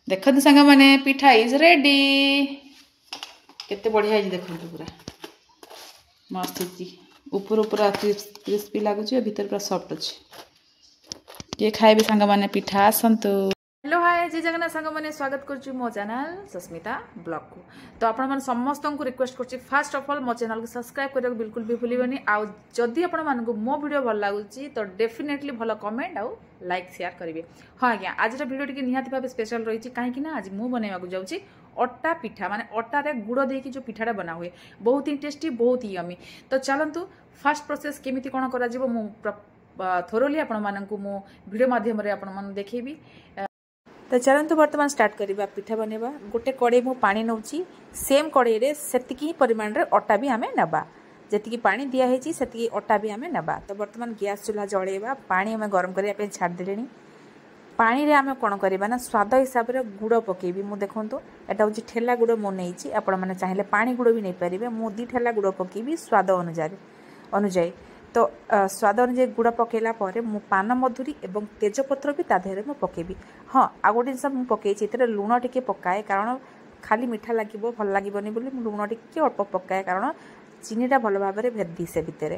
देखते सांग मैंने पिठा इज रेडी केते बढ़िया देखते पूरा मस्त होती ऊपर पूरा क्रिस्पी लगुच भीतर पूरा सॉफ्ट अच्छे किए खाए सांग मैंने पिठा आसतु। हेलो हाय जय जगन्नाथ सांग मैंने स्वागत करुच्ची मो चैनल सस्मिता ब्लॉग को। तो आपण समस्त को रिक्वेस्ट करछि फास्ट ऑफ ऑल मो चैनल को सब्सक्राइब करने बिल्कुल भी भूलिबनी। आउ जदि आपण मानक मो वीडियो भल लागुची तो डेफिनेटली भल कमेंट आउ लाइक शेयर करेंगे। हाँ आज्ञा आज वीडियो टी निहाती भाव स्पेशल रही कहीं आज मु बनवाक जाऊँगी अटा पिठा माने अटारे गुड़ देकी जो पिठाटा बना हुए बहुत ही टेस्टी बहुत ही यमी। तो चलतु फास्ट प्रोसेस केमिति कोन करा जिवो मु थोरोली आपण मानक मु वीडियो माध्यम रे आपण मन देखेबी। तो चलतु बर्तमान स्टार्ट करवा पिठा बनवा। गोटे कड़े मु पानी नौची सेम कड़े रे सेतिकी परिमाण रे अटा भी आमे नबा जेतिकी पानी दिया है सेतिकी अटा भी आमे नबा। तो बर्तमान गैस चूल्हा जळेबा पानी आमे गरम करिया पे छाड़ देलेनी। पानी रे आमे कोन करबा ना स्वाद हिसाब रे गुड़ पकेबी। मु देखंतु एटा होची ठेला गुड़ मु नेइची आपण माने चाहिले पानी गुड़ भी नै परिबे। मु 2 ठेला गुड़ पकेबी स्वाद अनुଯାयी। तो स्वाद अनुଯାयी गुड़ पकेला पर मु पान मधुरी एवं तेजपत्र भी ता देहरे मु पकेबी। हाँ आ गोटे जिनस मु पकेइछि एतरे लूण टिके पकाए कारण खाली मीठा लागिबो भल लागिबोनी बोली मु लूण टिके अल्प पकाए कारण चीनीटा भल भाव में भेदी से भितर।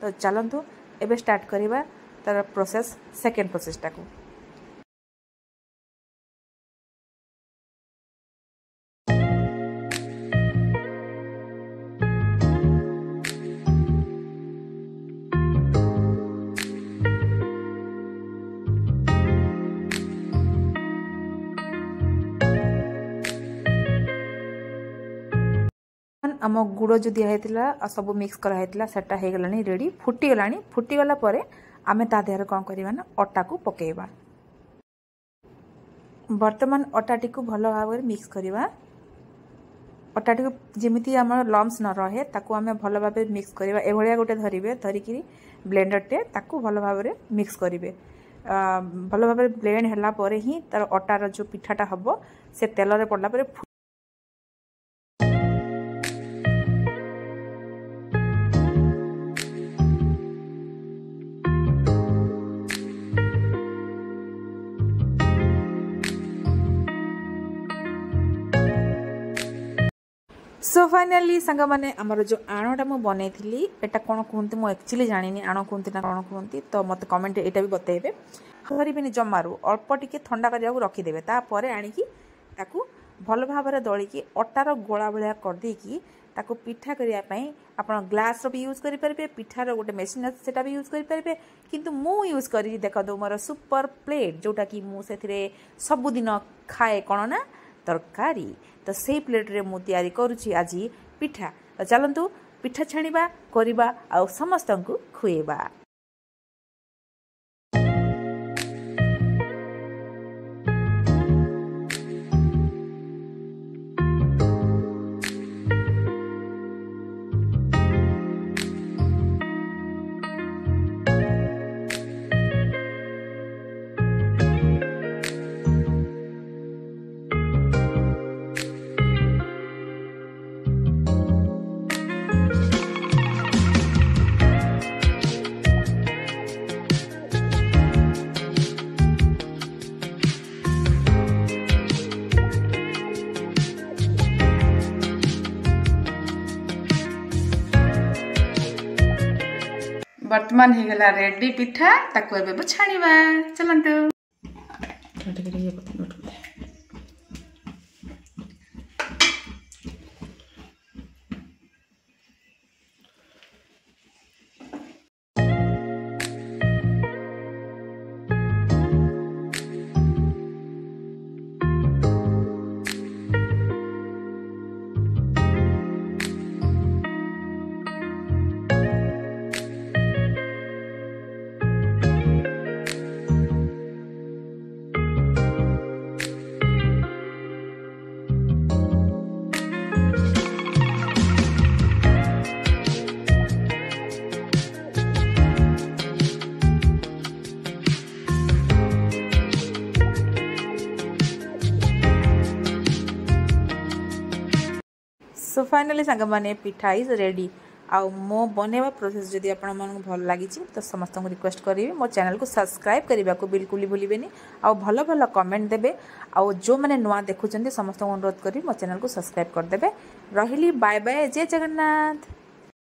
तो चलतु एबे स्टार्ट करवा तार प्रोसेस सेकेंड प्रोसेसटा को। आम गुड़ जो दिखाई सब मिक्स कराइला सेटा हो गलानी रेडी फुटीगलानी। फुटीगला पर आम ता देहर कौन करवा ना अटा को पकेबा। बर्तमान अटाटी को भल भाव में मिक्स करवा। अटाटी को जमीती आम लम्स न रहे ताकू आम भल भाव में मिक्स करवा। एभलिया गोटे धरिबे धरिकी ब्लेंडर टे ताकू भल भाव में मिक्स करेंगे। भल भाव में ब्लेंड होला पर ही तार अटार जो पिठाटा हम से तेल रे पड़ला पर सो फाइनाली सांग मैंने आमर जो आणटा मु बनई एटा कौन कहते मुझे एक्चुअली जानी आण कहते ना कौन कहते तो मत कमेंट एटा भी बतेबे। करें जमारू अल्प टिके ठंडा करने रखिदेवे तापर आणिकी ताकू भल भाव में दलिकी अटार गोला भाया करदेकी ताकू पिठा करने आप ग्लास भी यूज करेंगे। पिठार गोटे मेसीन अच्छे भी यूज करेंगे किंतु मु यूज कर देख दो मोर सुपर प्लेट जोटा कि मुझे सबुदिन खाए कौन ना तरकारी। तो से प्लेट रे मु तैयारी करुछि आज पिठा। तो चलतु पिठा छाणीबा करबा आ समस्त को खुएबा। वर्तमान हो गला रेडी पिठा ताको एबे छाणीबा। चलंतु सो फाइनली सांग मैंने पिठा इज रेडी। आउ मो बनैबा प्रोसेस जदि आपण भल लगी तो समस्त रिक्वेस्ट करी मो चैनल को सब्सक्राइब करने को बिल्कुल ही भूलें आउ भल भल कमेंट देवे आउ जो मैंने नुआ देखुं समस्त अनुरोध करी मो चैनल को सब्सक्राइब करदे। रही बाय बाय, जय जगन्नाथ।